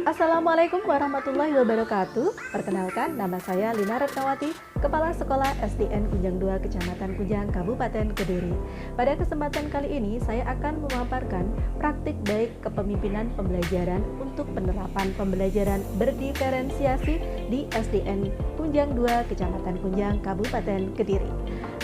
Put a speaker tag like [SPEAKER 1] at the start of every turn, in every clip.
[SPEAKER 1] Assalamualaikum warahmatullahi wabarakatuh. Perkenalkan, nama saya Lina Retnawati, Kepala Sekolah SDN Kunjang 2 Kecamatan Kunjang, Kabupaten Kediri. Pada kesempatan kali ini, saya akan memaparkan praktik baik kepemimpinan pembelajaran untuk penerapan pembelajaran berdiferensiasi di SDN Kunjang 2 Kecamatan Kunjang, Kabupaten Kediri.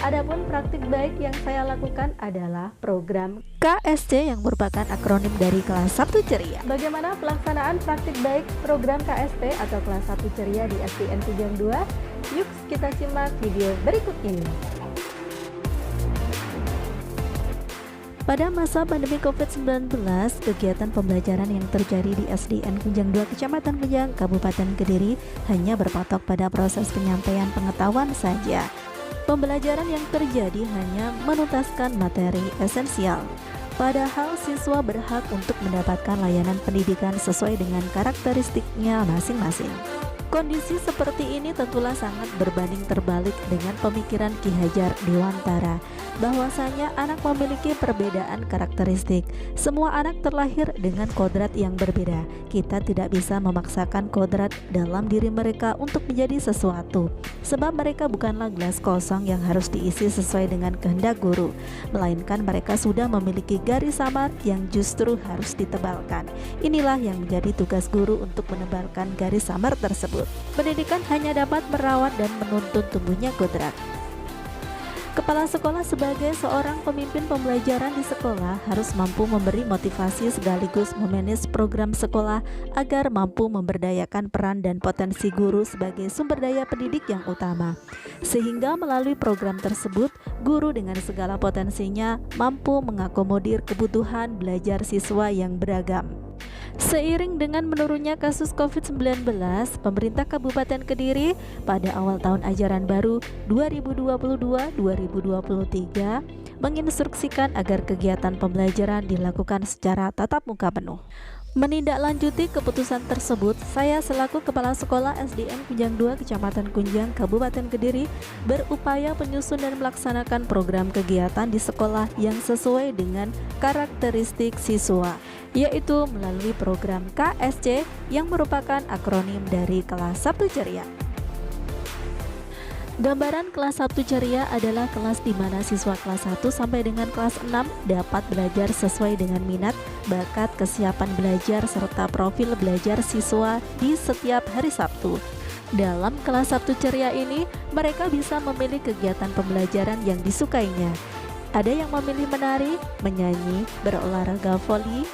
[SPEAKER 1] Adapun praktik baik yang saya lakukan adalah program KSC yang merupakan akronim dari Kelas 1 Ceria. Bagaimana pelaksanaan praktik baik program KSP atau Kelas 1 Ceria di SDN Kunjang 2? Yuk kita simak video berikut ini. Pada masa pandemi COVID-19, kegiatan pembelajaran yang terjadi di SDN Kunjang 2 Kecamatan Kunjang, Kabupaten Kediri hanya berpatok pada proses penyampaian pengetahuan saja. Pembelajaran yang terjadi hanya menuntaskan materi esensial. Padahal siswa berhak untuk mendapatkan layanan pendidikan sesuai dengan karakteristiknya masing-masing. Kondisi seperti ini tentulah sangat berbanding terbalik dengan pemikiran Ki Hajar Dewantara, bahwasanya anak memiliki perbedaan karakteristik. Semua anak terlahir dengan kodrat yang berbeda. Kita tidak bisa memaksakan kodrat dalam diri mereka untuk menjadi sesuatu, sebab mereka bukanlah gelas kosong yang harus diisi sesuai dengan kehendak guru, melainkan mereka sudah memiliki garis samar yang justru harus ditebalkan. Inilah yang menjadi tugas guru untuk menebalkan garis samar tersebut. Pendidikan hanya dapat merawat dan menuntun tumbuhnya kodrat. Kepala sekolah sebagai seorang pemimpin pembelajaran di sekolah harus mampu memberi motivasi sekaligus memanage program sekolah agar mampu memberdayakan peran dan potensi guru sebagai sumber daya pendidik yang utama. Sehingga melalui program tersebut, guru dengan segala potensinya mampu mengakomodir kebutuhan belajar siswa yang beragam. Seiring dengan menurunnya kasus COVID-19, pemerintah Kabupaten Kediri pada awal tahun ajaran baru 2022-2023 menginstruksikan agar kegiatan pembelajaran dilakukan secara tatap muka penuh. Menindaklanjuti keputusan tersebut, saya selaku Kepala Sekolah SDN Kunjang 2 Kecamatan Kunjang, Kabupaten Kediri berupaya menyusun dan melaksanakan program kegiatan di sekolah yang sesuai dengan karakteristik siswa, yaitu melalui program KSC yang merupakan akronim dari Kelas 1 Ceria. Gambaran kelas 1 ceria adalah kelas di mana siswa kelas 1 sampai dengan kelas 6 dapat belajar sesuai dengan minat, bakat, kesiapan belajar, serta profil belajar siswa di setiap hari Sabtu. Dalam kelas 1 ceria ini, mereka bisa memilih kegiatan pembelajaran yang disukainya. Ada yang memilih menari, menyanyi, berolahraga voli,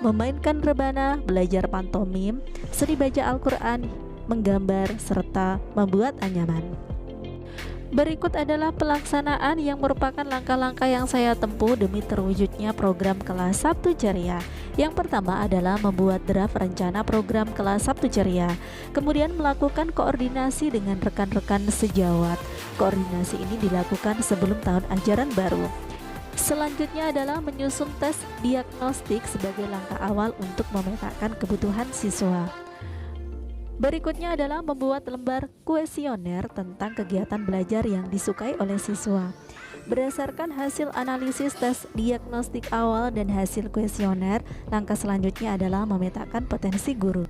[SPEAKER 1] memainkan rebana, belajar pantomim, seni baca Al-Quran, menggambar, serta membuat anyaman. Berikut adalah pelaksanaan yang merupakan langkah-langkah yang saya tempuh demi terwujudnya program kelas 1 ceria. Yang pertama adalah membuat draft rencana program kelas 1 ceria, kemudian melakukan koordinasi dengan rekan-rekan sejawat. Koordinasi ini dilakukan sebelum tahun ajaran baru. Selanjutnya adalah menyusun tes diagnostik sebagai langkah awal untuk memetakan kebutuhan siswa. Berikutnya adalah membuat lembar kuesioner tentang kegiatan belajar yang disukai oleh siswa. Berdasarkan hasil analisis tes diagnostik awal dan hasil kuesioner, langkah selanjutnya adalah memetakan potensi guru.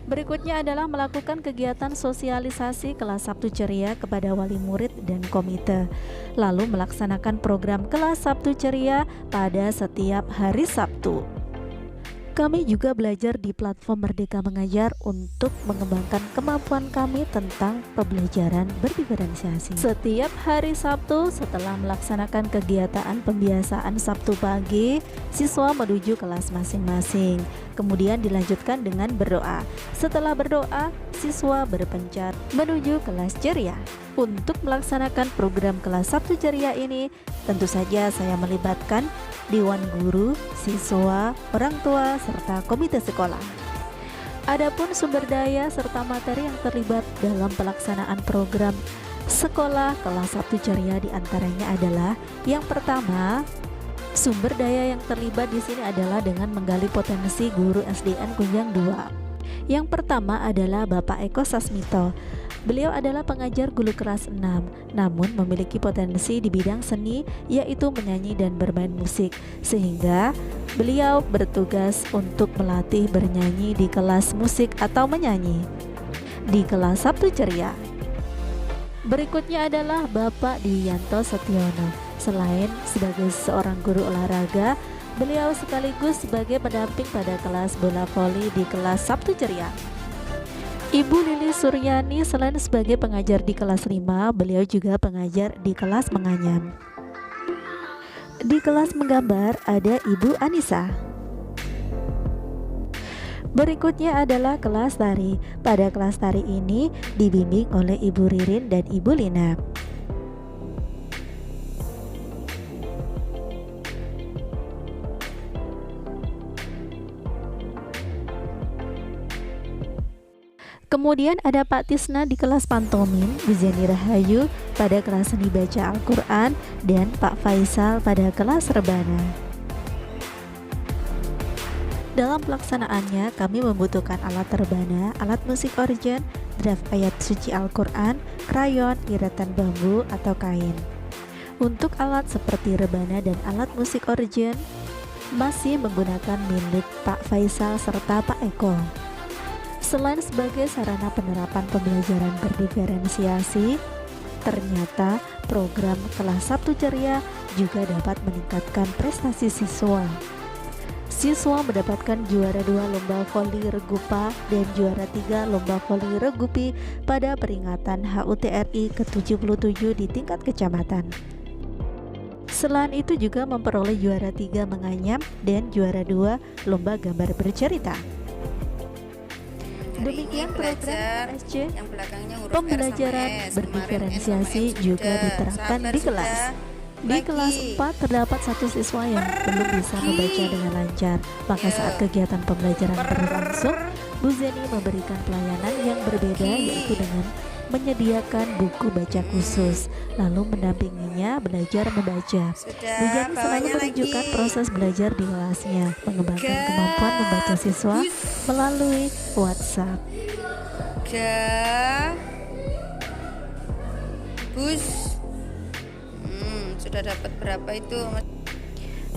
[SPEAKER 1] Berikutnya adalah melakukan kegiatan sosialisasi kelas 1 ceria kepada wali murid dan komite. Lalu melaksanakan program kelas 1 ceria pada setiap hari Sabtu. Kami juga belajar di platform Merdeka Mengajar untuk mengembangkan kemampuan kami tentang pembelajaran berdiferensiasi. Setiap hari Sabtu setelah melaksanakan kegiatan pembiasaan Sabtu pagi, siswa menuju kelas masing-masing. Kemudian dilanjutkan dengan berdoa. Setelah berdoa, siswa berpencar menuju kelas ceria. Untuk melaksanakan program kelas 1 ceria ini, tentu saja saya melibatkan Dewan Guru, siswa, orang tua, serta komite sekolah. Adapun sumber daya serta materi yang terlibat dalam pelaksanaan program sekolah kelas 1 ceria diantaranya adalah yang pertama, sumber daya yang terlibat di sini adalah dengan menggali potensi guru SDN Kunjang 2. Yang pertama adalah Bapak Eko Sasmito. Beliau adalah pengajar guru kelas 6, namun memiliki potensi di bidang seni, yaitu menyanyi dan bermain musik, sehingga beliau bertugas untuk melatih bernyanyi di kelas musik atau menyanyi di kelas Sabtu Ceria. Berikutnya adalah Bapak Dwianto Setiono. Selain sebagai seorang guru olahraga, beliau sekaligus sebagai pendamping pada kelas bola voli di kelas Sabtu Ceria. Ibu Lili Suryani selain sebagai pengajar di kelas 5, beliau juga pengajar di kelas menganyam. Di kelas menggambar ada Ibu Anissa. Berikutnya adalah kelas tari. Pada kelas tari ini dibimbing oleh Ibu Ririn dan Ibu Lina. Kemudian ada Pak Tisna di kelas pantomim, Bu Zeni Rahayu pada kelas seni baca Al-Quran, dan Pak Faisal pada kelas rebana. Dalam pelaksanaannya, kami membutuhkan alat rebana, alat musik organ, draft ayat suci Al-Quran, krayon, iratan bambu, atau kain. Untuk alat seperti rebana dan alat musik organ, masih menggunakan milik Pak Faisal serta Pak Eko. Selain sebagai sarana penerapan pembelajaran berdiferensiasi, ternyata program kelas Sabtu Ceria juga dapat meningkatkan prestasi siswa. Siswa mendapatkan juara 2 lomba voli Regupa dan juara 3 lomba voli Regupi pada peringatan HUT RI ke-77 di tingkat kecamatan. Selain itu juga memperoleh juara 3 menganyam dan juara 2 lomba gambar bercerita. Demikian program SC, pembelajaran berdiferensiasi juga diterapkan di kelas. Di kelas 4 terdapat satu siswa yang belum bisa membaca dengan lancar. Maka saat kegiatan pembelajaran berlangsung, Bu Zeni memberikan pelayanan yang berbeda, yaitu dengan menyediakan buku baca khusus, lalu mendampinginya belajar membaca. Bu Zeni selalu menunjukkan proses belajar di kelasnya, mengembangkan kemampuan membaca siswa melalui WhatsApp.
[SPEAKER 2] Sudah dapat berapa itu?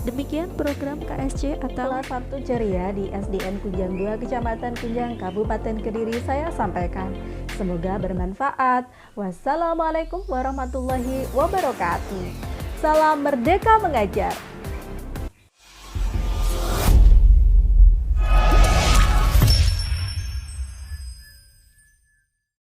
[SPEAKER 1] Demikian program KSC atau kelas Sabtu Ceria di SDN Kujang 2 Kecamatan Kujang Kabupaten Kediri saya sampaikan. Semoga bermanfaat. Wassalamualaikum warahmatullahi wabarakatuh. Salam Merdeka Mengajar.